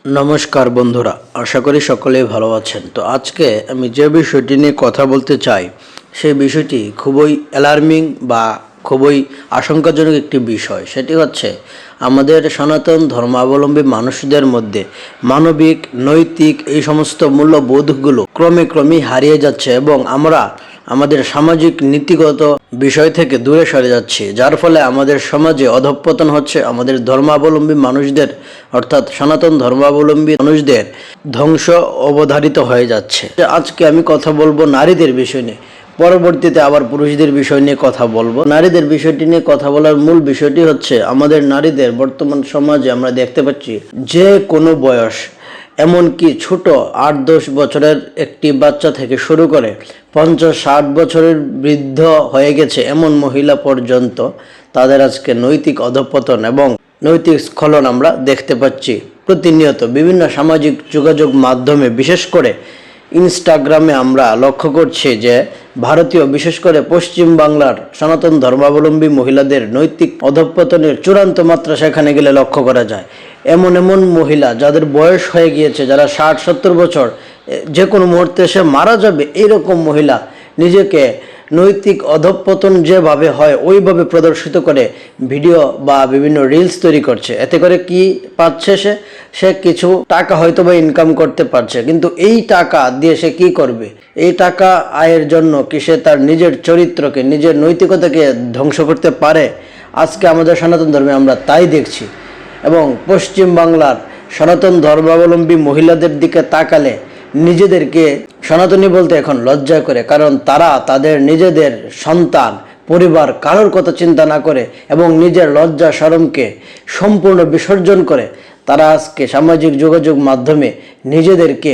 নমস্কার বন্ধুরা, আশা করি সকলেই ভালো আছেন। তো আজকে আমি যে বিষয়টি নিয়ে কথা বলতে চাই সেই বিষয়টি খুবই অ্যালার্মিং বা খুবই আশঙ্কাজনক একটি বিষয়। সেটি হচ্ছে আমাদের সনাতন ধর্মাবলম্বী মানুষদের মধ্যে মানবিক, নৈতিক এই সমস্ত মূল্যবোধগুলো ক্রমে হারিয়ে যাচ্ছে এবং আমরা আমাদের সামাজিক নীতিগত বিষয় থেকে দূরে সরে যাচ্ছি, যার ফলে আমাদের সমাজে অধঃপতন হচ্ছে। আমাদের ধর্মাবলম্বী মানুষদের অর্থাৎ সনাতন ধর্মাবলম্বী মানুষদের ধ্বংস অবধারিত হয়ে যাচ্ছে। আজকে আমি কথা বলবো নারীদের বিষয় নিয়ে, পরবর্তীতে আবার পুরুষদের বিষয় নিয়ে কথা বলবো। নারীদের বিষয়টি নিয়ে কথা বলার মূল বিষয়টি হচ্ছে আমাদের নারীদের বর্তমান সমাজে আমরা দেখতে পাচ্ছি যে কোনো বয়স, এমনকি ছোট 8-10 বছরের একটি বাচ্চা থেকে শুরু করে 50-60 বছরের বৃদ্ধ হয়ে গেছে এমন মহিলা পর্যন্ত তাদের আজকে নৈতিক অধঃপতন এবং নৈতিক স্খলন আমরা দেখতে পাচ্ছি প্রতিনিয়ত বিভিন্ন সামাজিক যোগাযোগ মাধ্যমে। বিশেষ করে ইনস্টাগ্রামে আমরা লক্ষ্য করছি যে ভারতীয়, বিশেষ করে পশ্চিম বাংলার সনাতন ধর্মাবলম্বী মহিলাদের নৈতিক অধঃপতনের চূড়ান্ত মাত্রা সেখানে গেলে লক্ষ্য করা যায়। এমন মহিলা যাদের বয়স হয়ে গিয়েছে, যারা 60-70 বছর, যে কোনো মুহূর্তে সে মারা যাবে, এইরকম মহিলা নিজেকে নৈতিক অধঃপতন যেভাবে হয় ওইভাবে প্রদর্শিত করে ভিডিও বা বিভিন্ন রিলস তৈরি করছে। এতে করে কি পাচ্ছে? সে কিছু টাকা হয়তো বা ইনকাম করতে পারছে, কিন্তু এই টাকা দিয়ে সে কি করবে? এই টাকা আয়ের জন্য কি সে তার নিজের চরিত্রকে, নিজের নৈতিকতাকে ধ্বংস করতে পারে? আজকে আমাদের সনাতন ধর্মে আমরা তাই দেখছি। এবং পশ্চিম বাংলার সনাতন ধর্মাবলম্বী মহিলাদের দিকে তাকালে নিজেদেরকে সনাতনী বলতে এখন লজ্জা করে, কারণ তারা তাদের নিজেদের সন্তান, পরিবার, কারোর কথা চিন্তা না করে এবং নিজের লজ্জা শরমকে সম্পূর্ণ বিসর্জন করে তারা আজকে সামাজিক যোগাযোগ মাধ্যমে নিজেদেরকে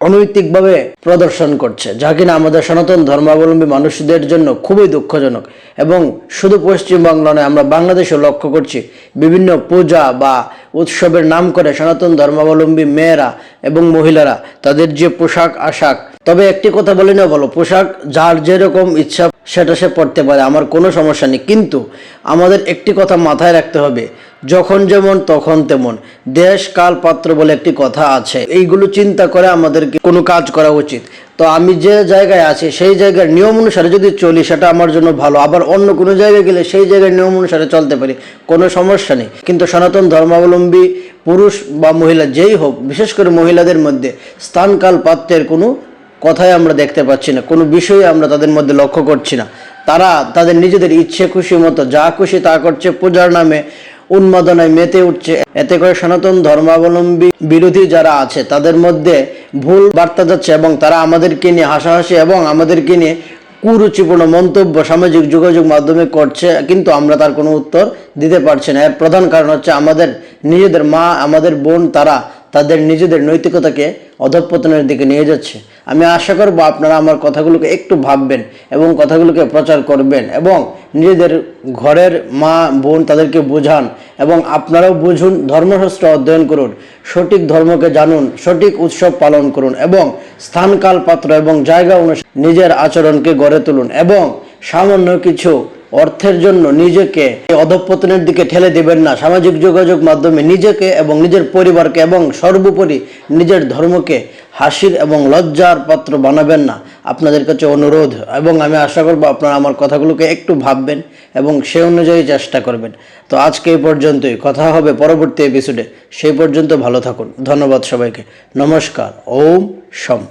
অনৈতিকভাবে প্রদর্শন করছে, যা কিনা আমাদের সনাতন ধর্মাবলম্বী মানুষদের জন্য খুবই দুঃখজনক। এবং শুধু পশ্চিমবাংলা নয়, আমরা বাংলাদেশে লক্ষ্য করছি বিভিন্ন পূজা বা উৎসবের নাম করে সনাতন ধর্মাবলম্বী মেয়েরা এবং মহিলারা তাদের যে পোশাক আশাক, তবে একটি কথা বলে না, বলো পোশাক যার যেরকম ইচ্ছা সেটা সে পড়তে পারে, আমার কোনো সমস্যা নেই। কিন্তু আমাদের একটি কথা মাথায় রাখতে হবে, যখন যেমন তখন তেমন, দেশ কাল পাত্র বলে একটি কথা আছে। এইগুলো চিন্তা করে আমাদেরকে কোনো কাজ করা উচিত। তো আমি যে জায়গায় আছি সেই জায়গার নিয়ম অনুসারে যদি চলি সেটা আমার জন্য ভালো, আবার অন্য কোনো জায়গায় গেলে সেই জায়গার নিয়ম অনুসারে চলতে পারি, কোনো সমস্যা নেই। কিন্তু সনাতন ধর্মাবলম্বী পুরুষ বা মহিলা যেই হোক, বিশেষ করে মহিলাদের মধ্যে স্থান কাল পাত্রের কোনো কথাই আমরা দেখতে পাচ্ছি না, কোনো বিষয়ে আমরা তাদের মধ্যে লক্ষ্য করছি না। তারা তাদের নিজেদের ইচ্ছে খুশি মতো যা খুশি তা করছে, পূজার নামে উন্মাদনায় মেতে উঠছে। এতে করে সনাতন ধর্মাবলম্বী বিরোধী যারা আছে তাদের মধ্যে ভুল বার্তা যাচ্ছে এবং তারা আমাদেরকে নিয়ে হাসাহাসি এবং আমাদেরকে নিয়ে কুরুচিপূর্ণ মন্তব্য সামাজিক যোগাযোগ মাধ্যমে করছে, কিন্তু আমরা তার কোনো উত্তর দিতে পারছি না। এর প্রধান কারণ হচ্ছে আমাদের নিজেদের মা, আমাদের বোন, তারা তাদের নিজেদের নৈতিকতাকে অধঃপতনের দিকে নিয়ে যাচ্ছে। আমি আশা করব আপনারা আমার কথাগুলোকে একটু ভাববেন এবং কথাগুলোকে প্রচার করবেন এবং নিজেদের ঘরের মা বোন তাদেরকে বোঝান এবং আপনারাও বুঝুন, ধর্মশাস্ত্র অধ্যয়ন করুন, সঠিক ধর্মকে জানুন, সঠিক উৎসব পালন করুন এবং স্থান কাল পাত্র এবং জায়গা অনুসারে নিজের আচরণকে গড়ে তুলুন এবং সামান্য কিছু অর্থের জন্য নিজেকে অধঃপতনের দিকে ঠেলে দেবেন না। সামাজিক যোগাযোগ মাধ্যমে নিজেকে এবং নিজের পরিবারকে এবং সর্বোপরি নিজের ধর্মকে হাসির এবং লজ্জার পাত্র বানাবেন না, আপনাদের কাছে অনুরোধ। এবং আমি আশা করব আপনারা আমার কথাগুলোকে একটু ভাববেন এবং সে অনুযায়ী চেষ্টা করবেন। তো আজকে এই পর্যন্তই, কথা হবে পরবর্তী এপিসোডে। সেই পর্যন্ত ভালো থাকুন। ধন্যবাদ সবাইকে। নমস্কার। ওম শম।